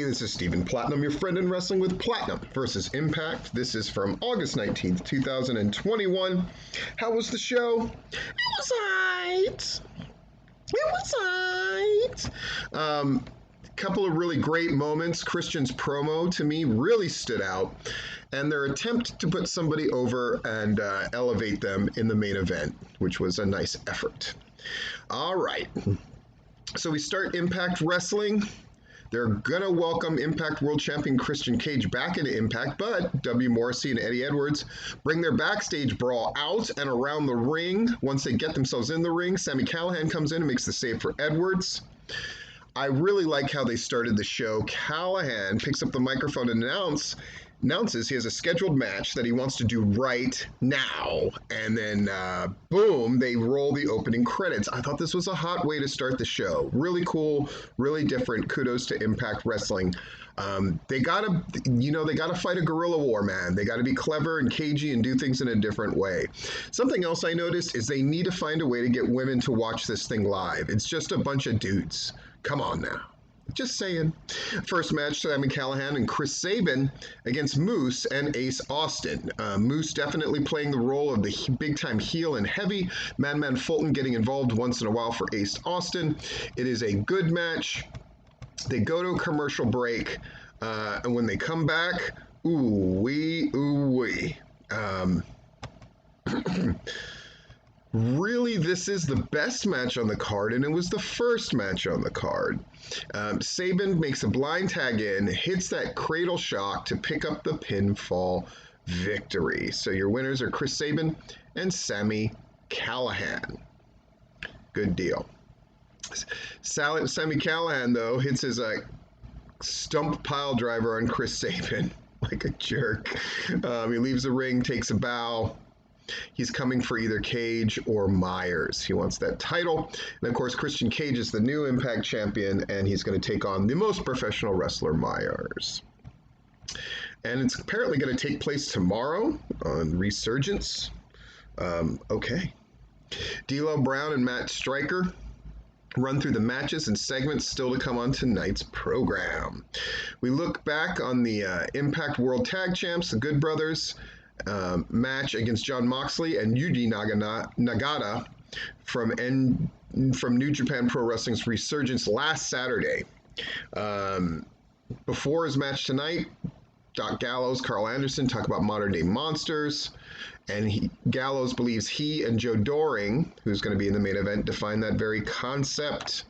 this is Stephen Platinum, your friend in Wrestling with Platinum versus Impact. This is from August 19th, 2021. How was the show? It was alright. Couple of really great moments. Christian's promo, to me, really stood out. And their attempt to put somebody over and elevate them in the main event, which was a nice effort. All right. So we start Impact Wrestling. They're going to welcome Impact World Champion Christian Cage back into Impact, but W. Morrissey and Eddie Edwards bring their backstage brawl out and around the ring. Once they get themselves in the ring, Sami Callihan comes in and makes the save for Edwards. I really like how they started the show. Callihan picks up the microphone and announces he has a scheduled match that he wants to do right now. And then, boom, they roll the opening credits. I thought this was a hot way to start the show. Really cool, really different. Kudos to Impact Wrestling. They gotta fight a guerrilla war, man. They gotta be clever and cagey and do things in a different way. Something else I noticed is they need to find a way to get women to watch this thing live. It's just a bunch of dudes. Come on now. Just saying. First match, Sami Callihan and Chris Sabin against Moose and Ace Austin. Moose definitely playing the role of the big-time heel and heavy. Madman Fulton getting involved once in a while for Ace Austin. It is a good match. They go to a commercial break, and when they come back, ooh-wee. Really, this is the best match on the card, and it was the first match on the card. Sabin makes a blind tag in, hits that cradle shock to pick up the pinfall victory. So your winners are Chris Sabin and Sami Callihan. Good deal. Sami Callihan, though, hits his stump pile driver on Chris Sabin like a jerk. He leaves the ring, takes a bow. He's coming for either Cage or Myers. He wants that title. And of course, Christian Cage is the new Impact champion, and he's going to take on the most professional wrestler, Myers. And it's apparently going to take place tomorrow on Resurgence. Okay. D'Lo Brown and Matt Striker run through the matches and segments still to come on tonight's program. We look back on the Impact World Tag Champs, the Good Brothers, match against Jon Moxley and Yuji Nagata from New Japan Pro Wrestling's Resurgence last Saturday. Before his match tonight, Doc Gallows, Carl Anderson talk about modern day monsters, and Gallows believes he and Joe Doring, who's going to be in the main event, define that very concept.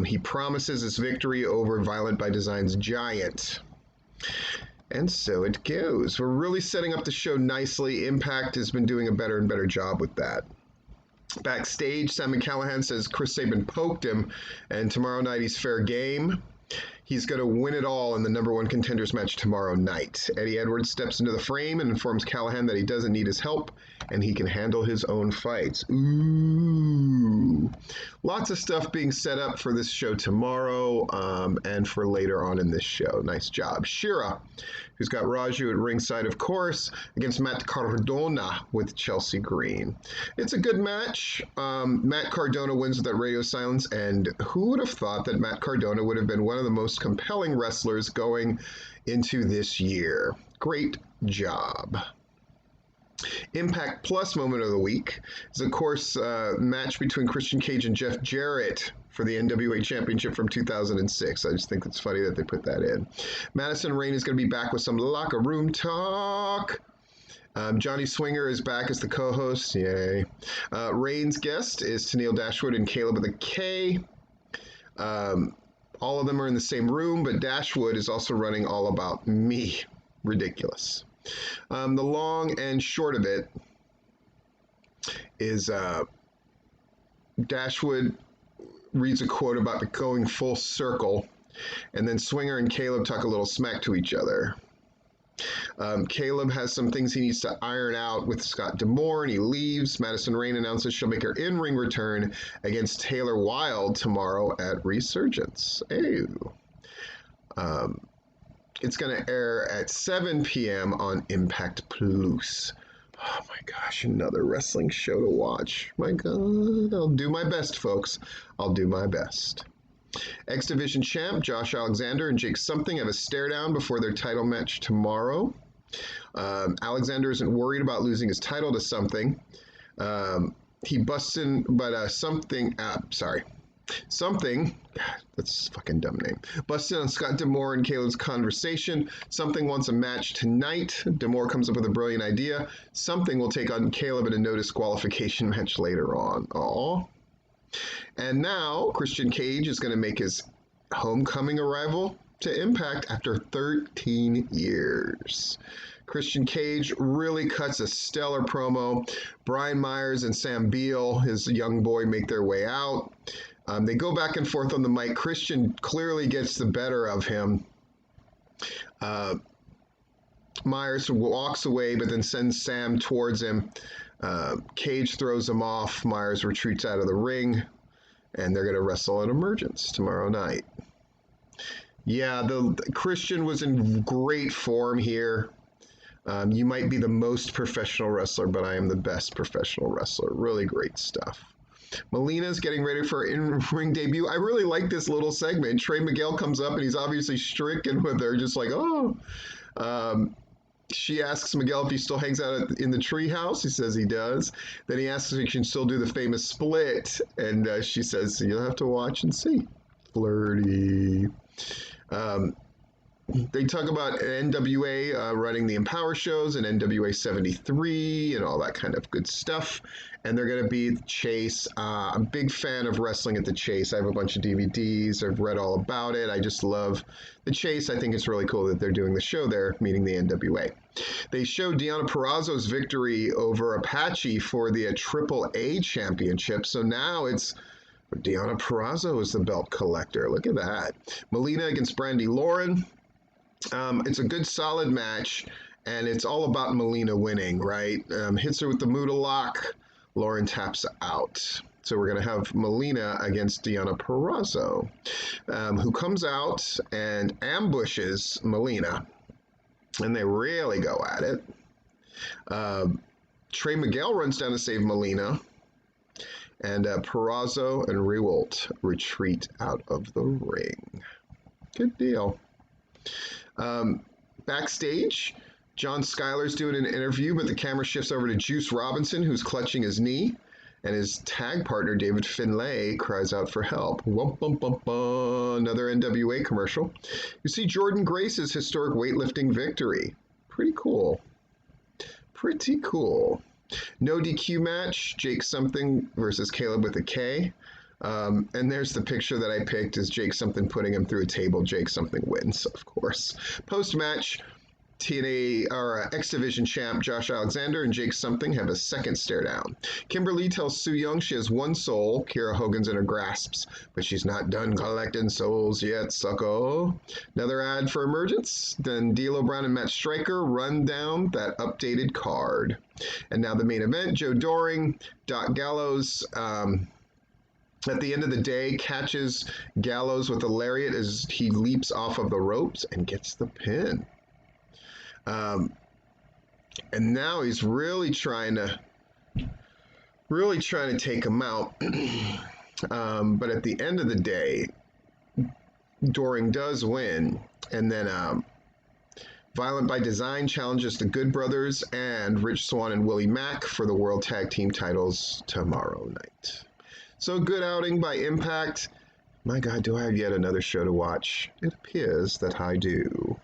He promises his victory over Violent by Design's Giant. And so it goes. We're really setting up the show nicely. Impact has been doing a better and better job with that. Backstage, Sami Callihan says Chris Sabin poked him, and tomorrow night he's fair game. He's going to win it all in the number one contenders match tomorrow night. Eddie Edwards steps into the frame and informs Callihan that he doesn't need his help and he can handle his own fights. Ooh. Lots of stuff being set up for this show tomorrow and for later on in this show. Nice job. Shira, who's got Raju at ringside, of course, against Matt Cardona with Chelsea Green. It's a good match. Matt Cardona wins with that radio silence, and who would have thought that Matt Cardona would have been one of the most compelling wrestlers going into this year? Great job. Impact Plus moment of the week is, of course, a match between Christian Cage and Jeff Jarrett for the NWA Championship from 2006. I just think it's funny that they put that in. Madison Rayne is going to be back with some locker room talk. Johnny Swinger is back as the co-host. Yay. Rayne's guest is Tennille Dashwood and Caleb with a K. All of them are in the same room, but Dashwood is also running All About Me. Ridiculous. The long and short of it is Dashwood reads a quote about the going full circle, and then Swinger and Caleb talk a little smack to each other. Caleb has some things he needs to iron out with Scott D'Amore, and he leaves. Madison Rayne announces she'll make her in-ring return against Taylor Wilde tomorrow at Resurgence. Ew. It's going to air at 7 p.m. on Impact Plus. Oh my gosh, another wrestling show to watch. My God, I'll do my best, folks. I'll do my best. X Division champ Josh Alexander and Jake Something have a stare down before their title match tomorrow. Alexander isn't worried about losing his title to Something. He busts in, but Something, God, that's a fucking dumb name. Busted on Scott D'Amore and Caleb's conversation. Something wants a match tonight. D'Amore comes up with a brilliant idea. Something will take on Caleb in a no disqualification match later on. Aww. And now Christian Cage is going to make his homecoming arrival to Impact after 13 years. Christian Cage really cuts a stellar promo. Brian Myers and Sam Beal, his young boy, make their way out. They go back and forth on the mic. Christian clearly gets the better of him. Myers walks away, but then sends Sam towards him. Cage throws him off. Myers retreats out of the ring, and they're going to wrestle at Emergence tomorrow night. Yeah, the Christian was in great form here. You might be the most professional wrestler, but I am the best professional wrestler. Really great stuff. Melina's getting ready for her in-ring debut. I really like this little segment. Trey Miguel comes up and he's obviously stricken with her, just like, oh. She asks Miguel if he still hangs out in the treehouse. He says he does. Then he asks if he can still do the famous split. And she says, you'll have to watch and see. Flirty. They talk about NWA running the Empower shows and NWA 73 and all that kind of good stuff. And they're going to be Chase. I'm a big fan of wrestling at the Chase. I have a bunch of DVDs. I've read all about it. I just love the Chase. I think it's really cool that they're doing the show there, meaning the NWA. They showed Deonna Purrazzo's victory over Apache for the AAA championship. So now it's Deonna Purrazzo is the belt collector. Look at that. Melina against Brandi Lauren. It's a good, solid match, and it's all about Melina winning, right? Hits her with the Muda lock. Lauren taps out. So we're going to have Melina against Deonna Purrazzo, who comes out and ambushes Melina. And they really go at it. Trey Miguel runs down to save Melina. And Purrazzo and Rewalt retreat out of the ring. Good deal. Backstage, John Skyler's doing an interview, but the camera shifts over to Juice Robinson, who's clutching his knee, and his tag partner, David Finlay, cries out for help. Wump, bump, bump, bump. Another NWA commercial. You see Jordan Grace's historic weightlifting victory. Pretty cool. Pretty cool. No DQ match, Jake Something versus Caleb with a K. And there's the picture that I picked is Jake Something putting him through a table. Jake Something wins, of course. Post-match, TNA or X Division champ Josh Alexander and Jake Something have a second stare down. Kimberly tells Su Yung she has one soul. Kira Hogan's in her grasps, but she's not done collecting souls yet, sucko. Another ad for Emergence. Then D'Lo Brown and Matt Striker run down that updated card. And now the main event, Joe Doring, Doc Gallows, at the end of the day, catches Gallows with a lariat as he leaps off of the ropes and gets the pin. And now he's really trying to take him out. But at the end of the day, Doring does win. And then Violent by Design challenges the Good Brothers and Rich Swann and Willie Mack for the World Tag Team titles tomorrow night. So good outing by Impact. My God, do I have yet another show to watch? It appears that I do.